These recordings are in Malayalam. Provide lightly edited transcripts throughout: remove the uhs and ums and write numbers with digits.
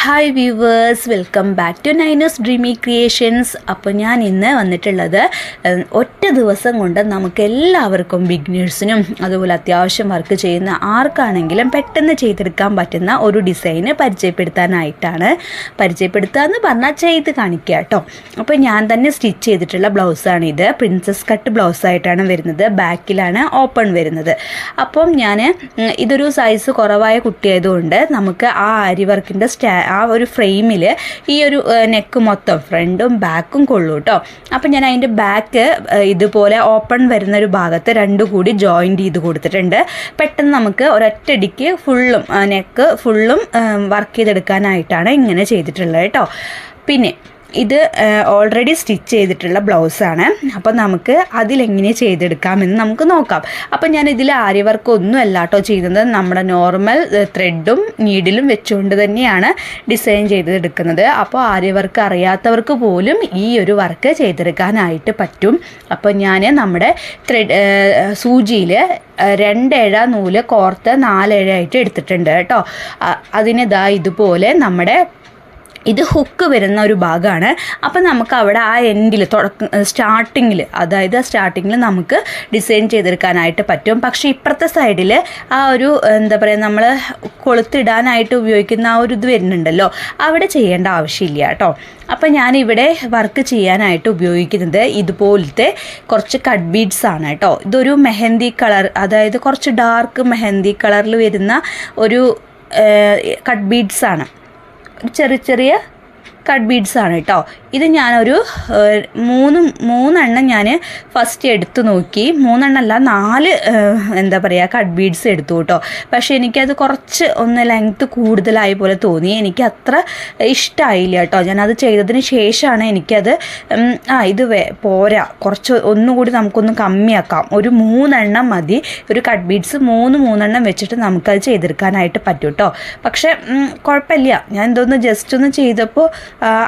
Hi viewers, welcome back to Nainu's dreamy creations. അപ്പോൾ ഞാൻ ഇന്ന് വന്നിട്ടുള്ളത് ഒറ്റ ദിവസം കൊണ്ട് നമുക്ക് എല്ലാവർക്കും ബിഗിനേഴ്സിനും അതുപോലെ അത്യാവശ്യം വർക്ക് ചെയ്യുന്ന ആർക്കാണെങ്കിലും പെട്ടെന്ന് ചെയ്തെടുക്കാൻ പറ്റുന്ന ഒരു ഡിസൈന് പരിചയപ്പെടുത്താനായിട്ടാണ്. പരിചയപ്പെടുത്താമെന്ന് പറഞ്ഞാൽ ചെയ്ത് കാണിക്കുക കേട്ടോ. അപ്പോൾ ഞാൻ തന്നെ സ്റ്റിച്ച് ചെയ്തിട്ടുള്ള ബ്ലൗസാണിത്. പ്രിൻസസ് കട്ട് ബ്ലൗസായിട്ടാണ് വരുന്നത്. ബാക്കിലാണ് ഓപ്പൺ വരുന്നത്. അപ്പം ഞാൻ ഇതൊരു സൈസ് കുറവായ കുട്ടിയായതുകൊണ്ട് നമുക്ക് ആ അരി വർക്കിൻ്റെ ആ ഒരു ഫ്രെയിമിൽ ഈ ഒരു നെക്ക് മൊത്തം ഫ്രണ്ടും ബാക്കും കൊള്ളൂ കേട്ടോ. അപ്പം ഞാൻ അതിൻ്റെ ബാക്ക് ഇതുപോലെ ഓപ്പൺ വരുന്നൊരു ഭാഗത്ത് രണ്ടും കൂടി ജോയിൻറ്റ് ചെയ്ത് കൊടുത്തിട്ടുണ്ട്. പെട്ടെന്ന് നമുക്ക് ഒരൊറ്റടിക്ക് ഫുള്ളും നെക്ക് ഫുള്ളും വർക്ക് ചെയ്തെടുക്കാനായിട്ടാണ് ഇങ്ങനെ ചെയ്തിട്ടുള്ളത് കേട്ടോ. പിന്നെ ഇത് ഓൾറെഡി സ്റ്റിച്ച് ചെയ്തിട്ടുള്ള ബ്ലൗസാണ്. അപ്പോൾ നമുക്ക് അതിലെങ്ങനെ ചെയ്തെടുക്കാമെന്ന് നമുക്ക് നോക്കാം. അപ്പോൾ ഞാൻ ഇതിൽ ആരി വർക്ക് ഒന്നും അല്ല കേട്ടോ ചെയ്യുന്നത്. നമ്മുടെ നോർമൽ ത്രെഡും നീഡിലും വെച്ചുകൊണ്ട് തന്നെയാണ് ഡിസൈൻ ചെയ്തെടുക്കുന്നത്. അപ്പോൾ ആരി വർക്ക് അറിയാത്തവർക്ക് പോലും ഈ ഒരു വർക്ക് ചെയ്തെടുക്കാനായിട്ട് പറ്റും. അപ്പോൾ ഞാൻ നമ്മുടെ സൂചിയിൽ 2 ഇഴ നൂല് കോർത്ത് 4 ഇഴയായിട്ട് എടുത്തിട്ടുണ്ട് കേട്ടോ. അതിനിതാ ഇതുപോലെ നമ്മുടെ ഇത് ഹുക്ക് വരുന്ന ഒരു ഭാഗമാണ്. അപ്പം നമുക്ക് അവിടെ ആ എൻഡിൽ സ്റ്റാർട്ടിങ്ങിൽ നമുക്ക് ഡിസൈൻ ചെയ്തെടുക്കാനായിട്ട് പറ്റും. പക്ഷേ ഇപ്പുറത്തെ സൈഡിൽ ആ ഒരു എന്താ പറയുക, നമ്മൾ കൊളുത്തിടാനായിട്ട് ഉപയോഗിക്കുന്ന ആ ഒരു ഇത് വരുന്നുണ്ടല്ലോ, അവിടെ ചെയ്യേണ്ട ആവശ്യമില്ല കേട്ടോ. അപ്പം ഞാനിവിടെ വർക്ക് ചെയ്യാനായിട്ട് ഉപയോഗിക്കുന്നത് ഇതുപോലത്തെ കുറച്ച് കട്ട് ബീഡ്സ് ആണ് കേട്ടോ. ഇതൊരു മെഹന്തി കളർ, അതായത് കുറച്ച് ഡാർക്ക് മെഹന്തി കളറിൽ വരുന്ന ഒരു കട്ട് ബീഡ്സ് ആണ്. ചെറിയ കട്ട് ബീഡ്സ് ആണ് കേട്ടോ. ഇത് ഞാനൊരു 3 ഞാൻ ഫസ്റ്റ് എടുത്തു നോക്കി. 3 അല്ല 4 എന്താ പറയുക കട്ട് ബീഡ്സ് എടുത്തു കേട്ടോ. പക്ഷേ എനിക്കത് കുറച്ച് ലെങ്ത്ത് കൂടുതലായി പോലെ തോന്നി. എനിക്ക് അത്ര ഇഷ്ടമായില്ല കേട്ടോ. ഞാനത് ചെയ്തതിന് ശേഷമാണ് എനിക്കത് ഇത് പോരാ, കുറച്ച് ഒന്നുകൂടി നമുക്കൊന്ന് കമ്മിയാക്കാം, ഒരു 3 മതി. ഒരു കട്ട് ബീഡ്സ് 3 വെച്ചിട്ട് നമുക്കത് ചെയ്തെടുക്കാനായിട്ട് പറ്റും കേട്ടോ. പക്ഷേ കുഴപ്പമില്ല, ഞാൻ ഇതൊന്ന് ജസ്റ്റ് ഒന്ന് ചെയ്തപ്പോൾ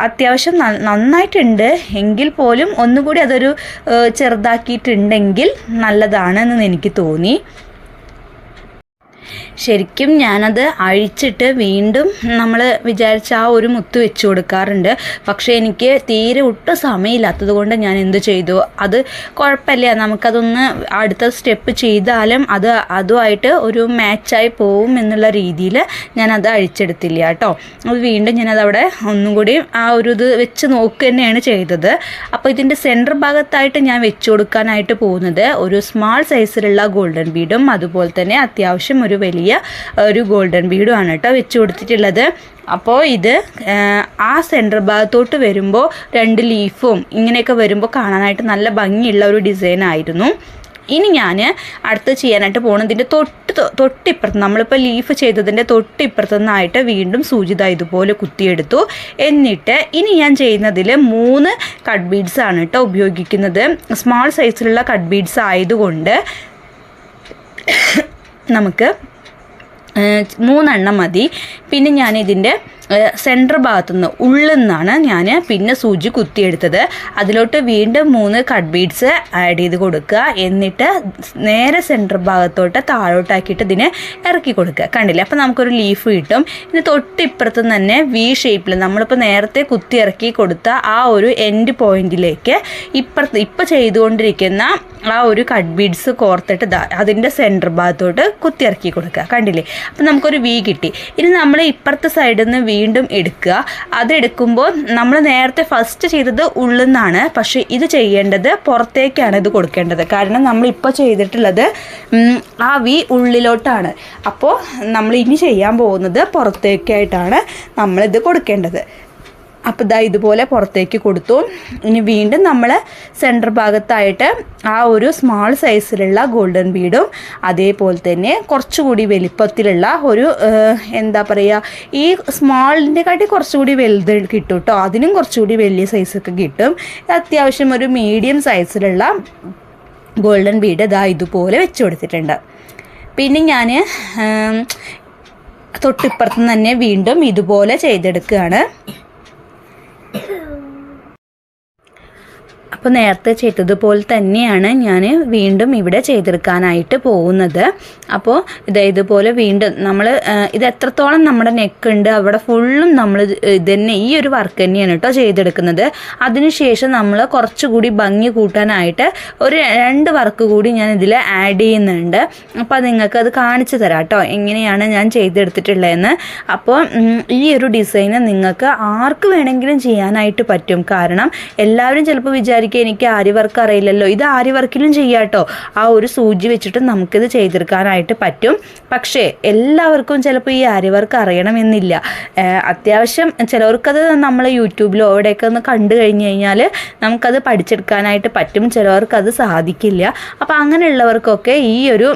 അത്യാവശ്യം നന്നായിട്ടുണ്ട്. എങ്കിൽ പോലും ഒന്നുകൂടി അതൊരു ചെറുതാക്കിയിട്ടുണ്ടെങ്കിൽ നല്ലതാണെന്ന് എനിക്ക് തോന്നി. ശരിക്കും ഞാനത് അഴിച്ചിട്ട് വീണ്ടും നമ്മൾ വിചാരിച്ച ആ ഒരു മുത്ത് വെച്ച് കൊടുക്കാറുണ്ട്. പക്ഷേ എനിക്ക് തീരെ ഒട്ടും സമയമില്ലാത്തത് കൊണ്ട് ഞാൻ എന്ത് ചെയ്തു, അത് കുഴപ്പമില്ല, നമുക്കതൊന്ന് അടുത്ത സ്റ്റെപ്പ് ചെയ്താലും അതുമായിട്ട് ഒരു മാച്ചായി പോവും എന്നുള്ള രീതിയിൽ ഞാനത് അഴിച്ചെടുത്തില്ല കേട്ടോ. അത് വീണ്ടും ഞാനതവിടെ ഒന്നും കൂടി ആ ഒരു ഇത് വെച്ച് നോക്കുക തന്നെയാണ് ചെയ്തത്. അപ്പോൾ ഇതിൻ്റെ സെൻറ്റർ ഭാഗത്തായിട്ട് ഞാൻ വെച്ച് കൊടുക്കാനായിട്ട് പോകുന്നത് ഒരു സ്മാൾ സൈസിലുള്ള ഗോൾഡൻ ബീഡും അതുപോലെ തന്നെ അത്യാവശ്യം ഒരു വലിയ ഒരു ഗോൾഡൻ ബീഡും ആണ് കേട്ടോ വെച്ച് കൊടുത്തിട്ടുള്ളത്. അപ്പോൾ ഇത് ആ സെൻറ്റർ ഭാഗത്തോട്ട് വരുമ്പോൾ 2 ലീഫും ഇങ്ങനെയൊക്കെ വരുമ്പോൾ കാണാനായിട്ട് നല്ല ഭംഗിയുള്ള ഒരു ഡിസൈൻ ആയിരുന്നു. ഇനി ഞാൻ അടുത്ത് ചെയ്യാനായിട്ട് പോകുന്നതിൻ്റെ തൊട്ടിപ്പുറത്ത്, നമ്മളിപ്പോൾ ലീഫ് ചെയ്തതിൻ്റെ തൊട്ടിപ്പുറത്തു നിന്നായിട്ട് വീണ്ടും സൂചിത ഇതുപോലെ കുത്തിയെടുത്തു. എന്നിട്ട് ഇനി ഞാൻ ചെയ്യുന്നതിൽ 3 കട്ട് ബീഡ്സ് ആണ് കേട്ടോ ഉപയോഗിക്കുന്നത്. സ്മാൾ സൈസിലുള്ള കട്ട് ബീഡ്സ് ആയതുകൊണ്ട് നമുക്ക് 3 മതി. പിന്നെ ഞാനിതിൻ്റെ സെൻറ്റർ ഭാഗത്തുനിന്ന് ഉള്ളിൽ നിന്നാണ് ഞാൻ പിന്നെ സൂചി കുത്തിയെടുത്തത്. അതിലോട്ട് വീണ്ടും 3 കട്ട് ബീഡ്സ് ആഡ് ചെയ്ത് കൊടുക്കുക. എന്നിട്ട് നേരെ സെൻറ്റർ ഭാഗത്തോട്ട് താഴോട്ടാക്കിയിട്ട് ഇതിനെ ഇറക്കി കൊടുക്കുക. കണ്ടില്ലേ? അപ്പോൾ നമുക്കൊരു ലീഫ് കിട്ടും. ഇനി തൊട്ടിപ്പുറത്ത് തന്നെ വി ഷേപ്പിൽ നമ്മളിപ്പോൾ നേരത്തെ കുത്തി ഇറക്കി കൊടുത്ത ആ ഒരു എൻഡ് പോയിന്റിലേക്ക് ഇപ്പോൾ ചെയ്തുകൊണ്ടിരിക്കുന്ന ആ ഒരു കട്ട് ബീഡ്സ് കോർത്തിട്ട് അതിൻ്റെ സെൻറ്റർ ഭാഗത്തോട്ട് കുത്തി ഇറക്കി കൊടുക്കുക. കണ്ടില്ലേ? അപ്പോൾ നമുക്കൊരു വി കിട്ടി. ഇനി നമ്മൾ ഇപ്പുറത്തെ സൈഡിൽ നിന്ന് വീണ്ടും എടുക്കുക. അതെടുക്കുമ്പോൾ നമ്മൾ നേരത്തെ ഫസ്റ്റ് ചെയ്തത് ഉള്ളിൽ നിന്നാണ്, പക്ഷേ ഇത് ചെയ്യേണ്ടത് പുറത്തേക്കാണ് ഇത് കൊടുക്കേണ്ടത്. കാരണം നമ്മളിപ്പോൾ ചെയ്തിട്ടുള്ളത് ആ വി ഉള്ളിലോട്ടാണ്. അപ്പോൾ നമ്മൾ ഇനി ചെയ്യാൻ പോകുന്നത് പുറത്തേക്കായിട്ടാണ് നമ്മളിത് കൊടുക്കേണ്ടത്. അപ്പോൾ ഇതുപോലെ പുറത്തേക്ക് കൊടുത്തു. ഇനി വീണ്ടും നമ്മൾ സെൻറ്റർ ഭാഗത്തായിട്ട് ആ ഒരു സ്മാൾ സൈസിലുള്ള ഗോൾഡൻ ബീഡും അതേപോലെ തന്നെ കുറച്ചുകൂടി വലിപ്പത്തിലുള്ള ഒരു എന്താ പറയുക, ഈ സ്മാളിൻ്റെ കാട്ടി കുറച്ചുകൂടി വലുത് കിട്ടും കേട്ടോ. അതിനും കുറച്ചുകൂടി വലിയ സൈസൊക്കെ കിട്ടും. അത്യാവശ്യം ഒരു മീഡിയം സൈസിലുള്ള ഗോൾഡൻ ബീഡ് ഇതുപോലെ വെച്ച് കൊടുത്തിട്ടുണ്ട്. പിന്നെ ഞാൻ തൊട്ടിപ്പുറത്ത് തന്നെ വീണ്ടും ഇതുപോലെ ചെയ്തെടുക്കുകയാണ്. അപ്പോൾ നേരത്തെ ചെയ്തതുപോലെ തന്നെയാണ് ഞാൻ വീണ്ടും ഇവിടെ ചെയ്തെടുക്കാനായിട്ട് പോകുന്നത്. അപ്പോൾ ഇതുപോലെ വീണ്ടും നമ്മൾ ഇത് എത്രത്തോളം നമ്മുടെ നെക്ക് ഉണ്ട് അവിടെ ഫുള്ളും നമ്മൾ ഇതന്നെ ഈ ഒരു വർക്ക് തന്നെയാണ് കേട്ടോ ചെയ്തെടുക്കുന്നത്. അതിനുശേഷം നമ്മൾ കുറച്ചുകൂടി ഭംഗി കൂട്ടാനായിട്ട് ഒരു 2 വർക്ക് കൂടി ഞാൻ ഇതിൽ ആഡ് ചെയ്യുന്നുണ്ട്. അപ്പോൾ നിങ്ങൾക്ക് അത് കാണിച്ചു തരാം കേട്ടോ എങ്ങനെയാണ് ഞാൻ ചെയ്തെടുത്തിട്ടുള്ളതെന്ന്. അപ്പോൾ ഈ ഒരു ഡിസൈന് നിങ്ങൾക്ക് ആർക്ക് വേണമെങ്കിലും ചെയ്യാനായിട്ട് പറ്റും. കാരണം എല്ലാവരും ചിലപ്പോൾ വിചാരിക്കുക എനിക്ക് ആരി വർക്ക് അറിയില്ലല്ലോ, ഇത് ആരി വർക്കിലും ചെയ്യാം കേട്ടോ. ആ ഒരു സൂചി വെച്ചിട്ട് നമുക്കിത് ചെയ്തെടുക്കാനായിട്ട് പറ്റും. പക്ഷേ എല്ലാവർക്കും ചിലപ്പോൾ ഈ ആരി വർക്ക് അറിയണമെന്നില്ല. അത്യാവശ്യം ചിലവർക്കത് നമ്മൾ യൂട്യൂബിലോ എവിടെയൊക്കെ ഒന്ന് കണ്ടു കഴിഞ്ഞ് കഴിഞ്ഞാൽ നമുക്കത് പഠിച്ചെടുക്കാനായിട്ട് പറ്റും, ചിലവർക്കത് സാധിക്കില്ല. അപ്പോൾ അങ്ങനെയുള്ളവർക്കൊക്കെ ഈ ഒരു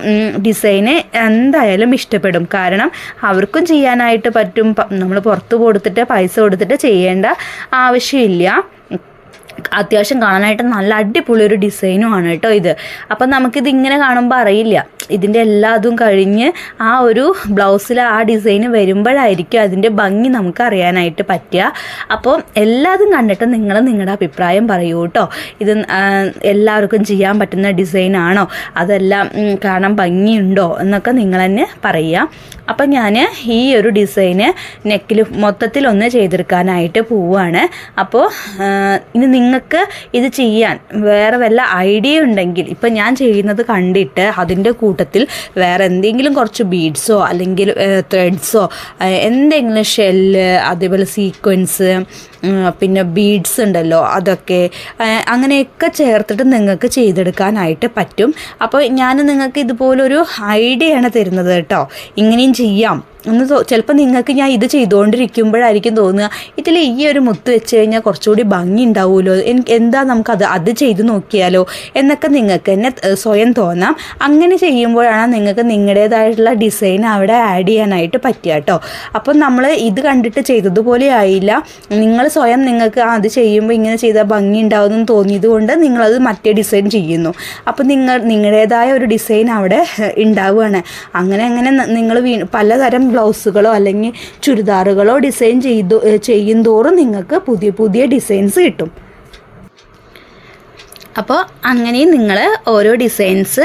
ഡിസൈന് എന്തായാലും ഇഷ്ടപ്പെടും. കാരണം അവർക്കും ചെയ്യാനായിട്ട് പറ്റും. നമ്മൾ പുറത്ത് കൊടുത്തിട്ട് പൈസ കൊടുത്തിട്ട് ചെയ്യേണ്ട ആവശ്യമില്ല. അത്യാവശ്യം കാണാനായിട്ട് നല്ല അടിപൊളി ഒരു ഡിസൈനുമാണ് കേട്ടോ ഇത്. അപ്പം നമുക്കിത് ഇങ്ങനെ കാണുമ്പോൾ അറിയില്ല, ഇതിൻ്റെ എല്ലാതും കഴിഞ്ഞ് ആ ഒരു ബ്ലൗസിൽ ആ ഡിസൈന് വരുമ്പോഴായിരിക്കും അതിൻ്റെ ഭംഗി നമുക്ക് അറിയാനായിട്ട് പറ്റുക. അപ്പോൾ എല്ലാതും കണ്ടിട്ട് നിങ്ങൾ നിങ്ങളുടെ അഭിപ്രായം പറയൂ കേട്ടോ. ഇത് എല്ലാവർക്കും ചെയ്യാൻ പറ്റുന്ന ഡിസൈനാണോ, അതെല്ലാം കാണാൻ ഭംഗിയുണ്ടോ എന്നൊക്കെ നിങ്ങൾ തന്നെ പറയുക. അപ്പം ഞാൻ ഈ ഒരു ഡിസൈന് നെക്കിൽ മൊത്തത്തിലൊന്ന് ചെയ്തെടുക്കാനായിട്ട് പോവുകയാണ്. അപ്പോൾ ഇനി നിങ്ങൾക്ക് ഇത് ചെയ്യാൻ വേറെ വല്ല ഐഡിയ ഉണ്ടെങ്കിൽ, ഇപ്പം ഞാൻ ചെയ്യുന്നത് കണ്ടിട്ട് അതിൻ്റെ കൂട്ടത്തിൽ വേറെ എന്തെങ്കിലും കുറച്ച് ബീഡ്സോ അല്ലെങ്കിൽ ത്രെഡ്സോ എന്തെങ്കിലും ഷെല്ല്, അതേപോലെ സീക്വൻസ്, പിന്നെ ബീഡ്സ് ഉണ്ടല്ലോ അതൊക്കെ, അങ്ങനെയൊക്കെ ചേർത്തിട്ട് നിങ്ങൾക്ക് ചെയ്തെടുക്കാനായിട്ട് പറ്റും. അപ്പോൾ ഞാൻ നിങ്ങൾക്ക് ഇതുപോലൊരു ഐഡിയയാണ് തരുന്നത് കേട്ടോ. ഇങ്ങനെയും ചെയ്യാം എന്ന് ചിലപ്പോൾ നിങ്ങൾക്ക് ഞാൻ ഇത് ചെയ്തുകൊണ്ടിരിക്കുമ്പോഴായിരിക്കും തോന്നുക ഇതിൽ ഈ ഒരു മുത്ത് വെച്ച് കഴിഞ്ഞാൽ കുറച്ചുകൂടി ഭംഗി ഉണ്ടാവുമല്ലോ, എന്താ നമുക്കത് ചെയ്ത് നോക്കിയാലോ എന്നൊക്കെ നിങ്ങൾക്ക് തന്നെ സ്വയം തോന്നാം. അങ്ങനെ ചെയ്യുമ്പോഴാണ് നിങ്ങൾക്ക് നിങ്ങളുടേതായിട്ടുള്ള ഡിസൈൻ അവിടെ ആഡ് ചെയ്യാനായിട്ട് പറ്റുക കേട്ടോ. അപ്പം നമ്മൾ ഇത് കണ്ടിട്ട് ചെയ്തതുപോലെ ആയില്ല, നിങ്ങൾ സ്വയം നിങ്ങൾക്ക് അത് ചെയ്യുമ്പോൾ ഇങ്ങനെ ചെയ്താൽ ഭംഗി ഉണ്ടാവുമെന്ന് തോന്നിയത് കൊണ്ട് നിങ്ങളത് മറ്റേ ഡിസൈൻ ചെയ്യുന്നു. അപ്പം നിങ്ങളുടേതായ ഒരു ഡിസൈൻ അവിടെ ഉണ്ടാവുകയാണ്. അങ്ങനെ നിങ്ങൾ പലതരം ബ്ലൗസുകളോ അല്ലെങ്കിൽ ചുരിദാറുകളോ ഡിസൈൻ ചെയ്യും തോറും നിങ്ങൾക്ക് പുതിയ പുതിയ ഡിസൈൻസ് കിട്ടും. അപ്പോൾ അങ്ങനെയും നിങ്ങൾ ഓരോ ഡിസൈൻസ്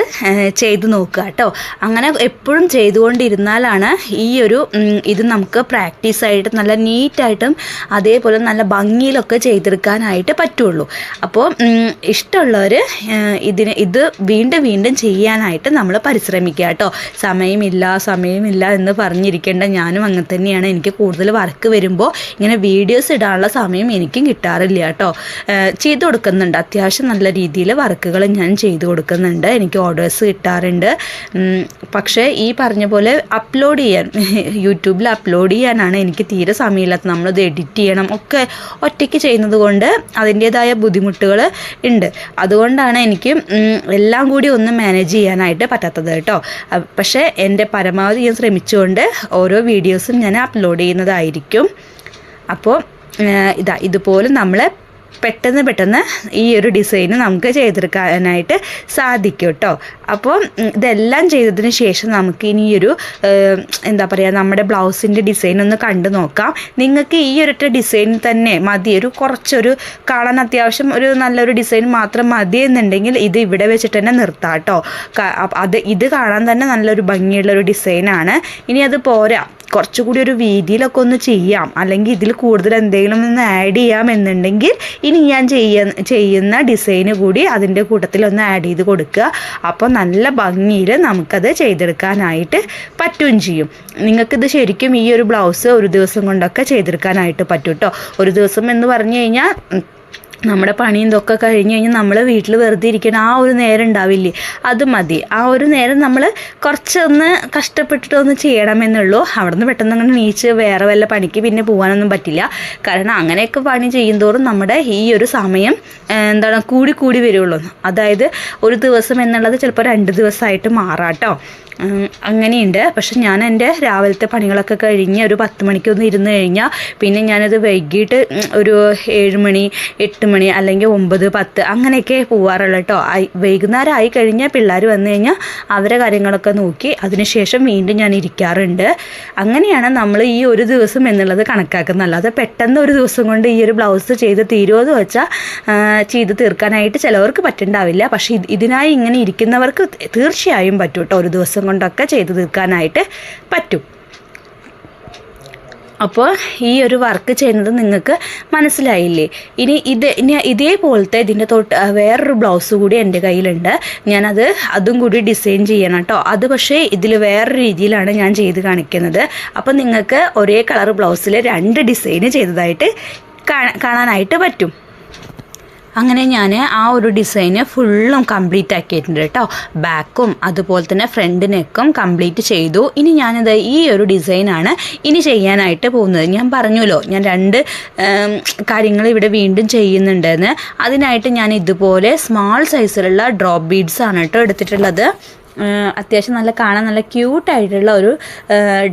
ചെയ്ത് നോക്കുക കേട്ടോ. അങ്ങനെ എപ്പോഴും ചെയ്തുകൊണ്ടിരുന്നാലാണ് ഈ ഒരു ഇത് നമുക്ക് പ്രാക്ടീസായിട്ട് നല്ല നീറ്റായിട്ടും അതേപോലെ നല്ല ഭംഗിയിലൊക്കെ ചെയ്തെടുക്കാനായിട്ട് പറ്റുള്ളൂ. അപ്പോൾ ഇഷ്ടമുള്ളവർ ഇത് വീണ്ടും ചെയ്യാനായിട്ട് നമ്മൾ പരിശ്രമിക്കുക കേട്ടോ. സമയമില്ല എന്ന് പറഞ്ഞിരിക്കേണ്ട, ഞാനും അങ്ങനെ തന്നെയാണ്. എനിക്ക് കൂടുതൽ വർക്ക് വരുമ്പോൾ ഇങ്ങനെ വീഡിയോസ് ഇടാനുള്ള സമയം എനിക്കും കിട്ടാറില്ല കേട്ടോ. ചെയ്തു കൊടുക്കുന്നുണ്ട്, അത്യാവശ്യം നല്ല രീതിയിൽ വർക്കുകൾ ഞാൻ ചെയ്തു കൊടുക്കുന്നുണ്ട്, എനിക്ക് ഓർഡേഴ്സ് കിട്ടാറുണ്ട്. പക്ഷേ ഈ പറഞ്ഞ പോലെ അപ്ലോഡ് ചെയ്യാൻ യൂട്യൂബിൽ അപ്ലോഡ് ചെയ്യാനാണ് എനിക്ക് തീരെ സമയമില്ലാത്തത്. നമ്മളത് എഡിറ്റ് ചെയ്യണം ഒക്കെ ഒറ്റയ്ക്ക് ചെയ്യുന്നത് കൊണ്ട് അതിൻ്റേതായ ബുദ്ധിമുട്ടുകൾ ഉണ്ട്. അതുകൊണ്ടാണ് എനിക്ക് എല്ലാം കൂടി ഒന്ന് മാനേജ് ചെയ്യാനായിട്ട് പറ്റാത്തത് കേട്ടോ. പക്ഷേ എൻ്റെ പരമാവധി ഞാൻ ശ്രമിച്ചുകൊണ്ട് ഓരോ വീഡിയോസും ഞാൻ അപ്ലോഡ് ചെയ്യുന്നതായിരിക്കും. അപ്പോൾ ഇതുപോലെ നമ്മൾ പെട്ടെന്ന് ഈ ഒരു ഡിസൈന് നമുക്ക് ചെയ്തെടുക്കാനായിട്ട് സാധിക്കും കേട്ടോ. അപ്പോൾ ഇതെല്ലാം ചെയ്തതിന് ശേഷം നമുക്ക് ഇനി ഒരു നമ്മുടെ ബ്ലൗസിൻ്റെ ഡിസൈൻ ഒന്ന് കണ്ടു നോക്കാം. നിങ്ങൾക്ക് ഈ ഒരൊറ്റ ഡിസൈൻ തന്നെ മതി, കുറച്ചൊരു കാണാൻ അത്യാവശ്യം ഒരു നല്ലൊരു ഡിസൈൻ മാത്രം മതി എന്നുണ്ടെങ്കിൽ ഇത് ഇവിടെ വെച്ചിട്ട് തന്നെ നിർത്താം കേട്ടോ. ഇത് കാണാൻ തന്നെ നല്ലൊരു ഭംഗിയുള്ളൊരു ഡിസൈനാണ്. ഇനി അത് പോരാ, കുറച്ചുകൂടി ഒരു വീതിയിലൊക്കെ ഒന്ന് ചെയ്യാം, അല്ലെങ്കിൽ ഇതിൽ കൂടുതൽ എന്തെങ്കിലും ഒന്ന് ആഡ് ചെയ്യാം എന്നുണ്ടെങ്കിൽ ഇനി ഞാൻ ചെയ്യുന്ന ഡിസൈന് കൂടി അതിൻ്റെ കൂട്ടത്തിൽ ഒന്ന് ആഡ് ചെയ്ത് കൊടുക്കുക. അപ്പോൾ നല്ല ഭംഗിയിൽ നമുക്കത് ചെയ്തെടുക്കാനായിട്ട് പറ്റുകയും ചെയ്യും. നിങ്ങൾക്കിത് ശരിക്കും ഈ ഒരു ബ്ലൗസ് ഒരു ദിവസം കൊണ്ടൊക്കെ ചെയ്തെടുക്കാനായിട്ട് പറ്റും കേട്ടോ. ഒരു ദിവസം എന്ന് പറഞ്ഞു കഴിഞ്ഞാൽ നമ്മുടെ പണിയും ഇതൊക്കെ കഴിഞ്ഞ് കഴിഞ്ഞാൽ നമ്മൾ വീട്ടിൽ വെറുതെ ഇരിക്കണം, ആ ഒരു നേരം ഉണ്ടാവില്ലേ, അത് മതി. ആ ഒരു നേരം നമ്മൾ കുറച്ചൊന്ന് കഷ്ടപ്പെട്ടിട്ടൊന്ന് ചെയ്യണമെന്നുള്ളൂ. അവിടെ നിന്ന് പെട്ടെന്ന് അങ്ങനെ നീച്ച് വേറെ വല്ല പണിക്ക് പിന്നെ പോകാനൊന്നും പറ്റില്ല. കാരണം അങ്ങനെയൊക്കെ പണി ചെയ്യുന്തോറും നമ്മുടെ ഈ ഒരു സമയം കൂടി വരുള്ളൂ. അതായത് ഒരു ദിവസം എന്നുള്ളത് ചിലപ്പോൾ 2 ദിവസമായിട്ട് മാറാട്ടോ. അങ്ങനെയുണ്ട്. പക്ഷെ ഞാൻ എൻ്റെ രാവിലത്തെ പണികളൊക്കെ കഴിഞ്ഞ് ഒരു 10 മണിക്കൊന്ന് ഇരുന്ന് കഴിഞ്ഞാൽ പിന്നെ ഞാനത് വൈകിട്ട് ഒരു 7 മണി 8 മണി അല്ലെങ്കിൽ 9, 10 അങ്ങനെയൊക്കെ പോവാറുള്ളൂ കേട്ടോ. വൈകുന്നേരം ആയി കഴിഞ്ഞാൽ പിള്ളേർ വന്നു കഴിഞ്ഞാൽ അവരെ കാര്യങ്ങളൊക്കെ നോക്കി അതിനുശേഷം വീണ്ടും ഞാൻ ഇരിക്കാറുണ്ട്. അങ്ങനെയാണ് നമ്മൾ ഈ ഒരു ദിവസം എന്നുള്ളത് കണക്കാക്കുന്നത്. അല്ലാതെ പെട്ടെന്ന് ഒരു ദിവസം കൊണ്ട് ഈ ഒരു ബ്ലൗസ് ചെയ്ത് തീരുമോയെന്ന് വെച്ചാൽ ചെയ്ത് തീർക്കാനായിട്ട് ചിലവർക്ക് പറ്റുന്നുണ്ടാവില്ല. പക്ഷേ ഇതിനായി ഇങ്ങനെ ഇരിക്കുന്നവർക്ക് തീർച്ചയായും പറ്റും കേട്ടോ. ഒരു ദിവസം കൊണ്ടൊക്കെ ചെയ്ത് തീർക്കാനായിട്ട് പറ്റും. അപ്പോൾ ഈ ഒരു വർക്ക് ചെയ്യുന്നത് നിങ്ങൾക്ക് മനസ്സിലായില്ലേ? ഇനി ഇതേപോലത്തെ ഇതിൻ്റെ വേറൊരു ബ്ലൗസ് കൂടി എൻ്റെ കയ്യിലുണ്ട്. അതും കൂടി ഡിസൈൻ ചെയ്യണം കേട്ടോ. അത് പക്ഷേ ഇതിൽ വേറൊരു രീതിയിലാണ് ഞാൻ ചെയ്ത് കാണിക്കുന്നത്. അപ്പോൾ നിങ്ങൾക്ക് ഒരേ കളർ ബ്ലൗസിൽ 2 ഡിസൈൻ ചെയ്തതായിട്ട് കാണാനായിട്ട് പറ്റും. അങ്ങനെ ഞാൻ ആ ഒരു ഡിസൈന് ഫുള്ളും കംപ്ലീറ്റ് ആക്കിയിട്ടുണ്ട് കേട്ടോ. ബാക്കും അതുപോലെ തന്നെ ഫ്രണ്ട് നെക്കും കംപ്ലീറ്റ് ചെയ്തു. ഇനി ഞാനിത് ഈ ഒരു ഡിസൈനാണ് ഇനി ചെയ്യാനായിട്ട് പോകുന്നത്. ഞാൻ പറഞ്ഞല്ലോ ഞാൻ 2 കാര്യങ്ങൾ ഇവിടെ വീണ്ടും ചെയ്യുന്നുണ്ടെന്ന്. അതിനായിട്ട് ഞാൻ ഇതുപോലെ സ്മാൾ സൈസിലുള്ള ഡ്രോപ്പ് ബീഡ്സ് ആണ് കേട്ടോ എടുത്തിട്ടുള്ളത്. അത്യാവശ്യം കാണാൻ നല്ല ക്യൂട്ടായിട്ടുള്ള ഒരു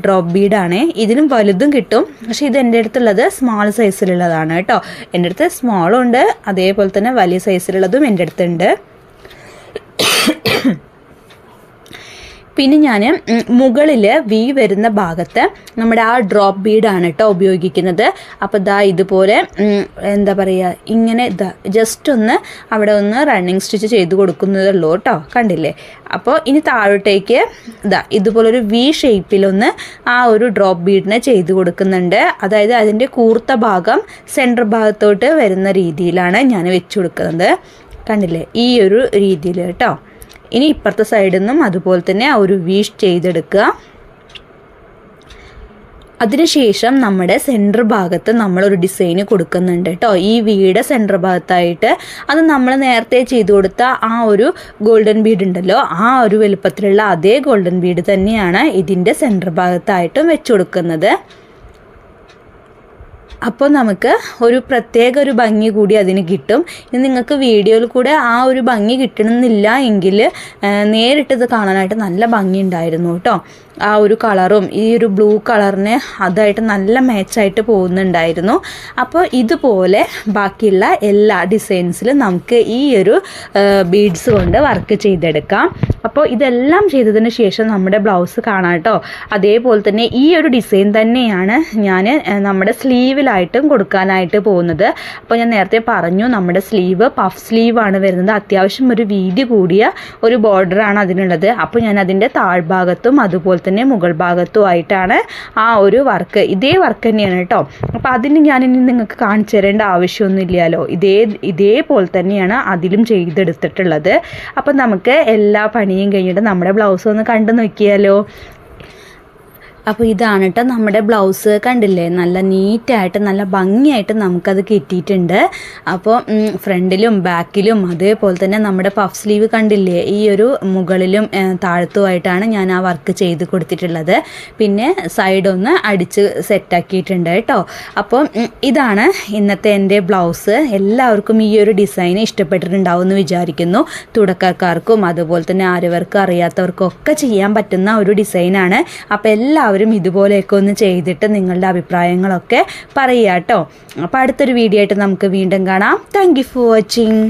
ഡ്രോപ്പ് ബീഡാണ്. ഇതിനും വലുതും കിട്ടും. പക്ഷേ ഇത് എൻ്റെ അടുത്തുള്ളത് സ്മാൾ സൈസിലുള്ളതാണ് കേട്ടോ. എൻ്റെ അടുത്ത് സ്മോളും ഉണ്ട്, അതേപോലെ തന്നെ വലിയ സൈസിലുള്ളതും എൻ്റെ അടുത്തുണ്ട്. പിന്നെ ഞാൻ മുകളിൽ വി വരുന്ന ഭാഗത്ത് നമ്മുടെ ആ ഡ്രോപ്പ് ബീഡാണ് കേട്ടോ ഉപയോഗിക്കുന്നത്. അപ്പോൾ ഇതുപോലെ എന്താ പറയുക, ഇങ്ങനെ ജസ്റ്റ് ഒന്ന് അവിടെ ഒന്ന് റണ്ണിങ് സ്റ്റിച്ച് ചെയ്ത് കൊടുക്കുന്നതുള്ളൂ കേട്ടോ. കണ്ടില്ലേ? അപ്പോൾ ഇനി താഴോട്ടേക്ക് ഇതുപോലൊരു വി ഷേപ്പിലൊന്ന് ആ ഒരു ഡ്രോപ്പ് ബീഡിനെ ചെയ്ത് കൊടുക്കുന്നുണ്ട്. അതായത് അതിൻ്റെ കൂർത്ത ഭാഗം സെൻറ്റർ ഭാഗത്തോട്ട് വരുന്ന രീതിയിലാണ് ഞാൻ വെച്ച് കൊടുക്കുന്നത്. കണ്ടില്ലേ? ഈ ഒരു രീതിയിൽ കേട്ടോ. ഇനി ഇപ്പുറത്തെ സൈഡിൽ നിന്നും അതുപോലെ തന്നെ ആ ഒരു വീഷ് ചെയ്തെടുക്കുക. അതിനുശേഷം നമ്മുടെ സെൻറ്റർ ഭാഗത്ത് നമ്മളൊരു ഡിസൈന് കൊടുക്കുന്നുണ്ട് കേട്ടോ. ഈ വീട് സെൻറ്റർ ഭാഗത്തായിട്ട് അത് നമ്മൾ നേരത്തെ ചെയ്ത് കൊടുത്ത ആ ഒരു ഗോൾഡൻ ബീഡ് ഉണ്ടല്ലോ, ആ ഒരു വലുപ്പത്തിലുള്ള അതേ ഗോൾഡൻ ബീഡ് തന്നെയാണ് ഇതിൻ്റെ സെൻറ്റർ ഭാഗത്തായിട്ടും വെച്ച് കൊടുക്കുന്നത്. അപ്പോൾ നമുക്ക് ഒരു പ്രത്യേക ഒരു ഭംഗി കൂടി അതിന് കിട്ടും. ഇനി നിങ്ങൾക്ക് വീഡിയോയിൽ കൂടെ ആ ഒരു ഭംഗി കിട്ടണമെന്നില്ല എങ്കിൽ നേരിട്ടത് കാണാനായിട്ട് നല്ല ഭംഗി ഉണ്ടായിരുന്നു കേട്ടോ. ആ ഒരു കളറും ഈ ഒരു ബ്ലൂ കളറിന് അതായിട്ട് നല്ല മാച്ചായിട്ട് പോകുന്നുണ്ടായിരുന്നു. അപ്പോൾ ഇതുപോലെ ബാക്കിയുള്ള എല്ലാ ഡിസൈൻസിലും നമുക്ക് ഈ ഒരു ബീഡ്സ് കൊണ്ട് വർക്ക് ചെയ്തെടുക്കാം. അപ്പോൾ ഇതെല്ലാം ചെയ്തതിന് ശേഷം നമ്മുടെ ബ്ലൗസ് കാണാം കേട്ടോ. അതേപോലെ തന്നെ ഈ ഒരു ഡിസൈൻ തന്നെയാണ് ഞാൻ നമ്മുടെ സ്ലീവിലായിട്ടും കൊടുക്കാനായിട്ട് പോകുന്നത്. അപ്പോൾ ഞാൻ നേരത്തെ പറഞ്ഞു നമ്മുടെ സ്ലീവ് പഫ് സ്ലീവാണ് വരുന്നത്. അത്യാവശ്യം ഒരു വീതി കൂടിയ ഒരു ബോർഡറാണ് അതിനുള്ളത്. അപ്പോൾ ഞാൻ അതിൻ്റെ താഴ്ഭാഗത്തും അതുപോലെ തന്നെ മുകൾ ഭാഗത്തുമായിട്ടാണ് ആ ഒരു വർക്ക്. ഇതേ വർക്ക് തന്നെയാണ് കേട്ടോ. അപ്പോൾ അതിന് ഞാനിനി നിങ്ങൾക്ക് കാണിച്ചു തരേണ്ട ആവശ്യമൊന്നുമില്ലല്ലോ. ഇതേപോലെ തന്നെയാണ് അതിലും ചെയ്തെടുത്തിട്ടുള്ളത്. അപ്പം നമുക്ക് എല്ലാ പണിയും കഴിഞ്ഞിട്ട് നമ്മുടെ ബ്ലൗസ് ഒന്ന് കണ്ടു നോക്കിയാലോ. അപ്പോൾ ഇതാണ് കേട്ടോ നമ്മുടെ ബ്ലൗസ്. കണ്ടില്ലേ? നല്ല നീറ്റായിട്ട് നല്ല ഭംഗിയായിട്ട് നമുക്കത് കിട്ടിയിട്ടുണ്ട്. അപ്പോൾ ഫ്രണ്ടിലും ബാക്കിലും അതേപോലെ തന്നെ നമ്മുടെ പഫ് സ്ലീവ് കണ്ടില്ലേ? ഈ ഒരു മുകളിലും താഴത്തുമായിട്ടാണ് ഞാൻ ആ വർക്ക് ചെയ്ത് കൊടുത്തിട്ടുള്ളത്. പിന്നെ സൈഡൊന്ന് അടിച്ച് സെറ്റാക്കിയിട്ടുണ്ട് കേട്ടോ. അപ്പോൾ ഇതാണ് ഇന്നത്തെ എൻ്റെ ബ്ലൗസ്. എല്ലാവർക്കും ഈ ഒരു ഡിസൈൻ ഇഷ്ടപ്പെട്ടിട്ടുണ്ടാവും എന്ന് വിചാരിക്കുന്നു. തുടക്കക്കാർക്കും അതുപോലെ തന്നെ ആര്യവർക്ക് അറിയാത്തവർക്കും ഒക്കെ ചെയ്യാൻ പറ്റുന്ന ഒരു ഡിസൈനാണ്. അപ്പോൾ എല്ലാവരും ഇതുപോലെയൊക്കെ ഒന്ന് ചെയ്തിട്ട് നിങ്ങളുടെ അഭിപ്രായങ്ങളൊക്കെ പറയുക കേട്ടോ. അപ്പോൾ അടുത്തൊരു വീഡിയോ ആയിട്ട് നമുക്ക് വീണ്ടും കാണാം. Thank you for watching.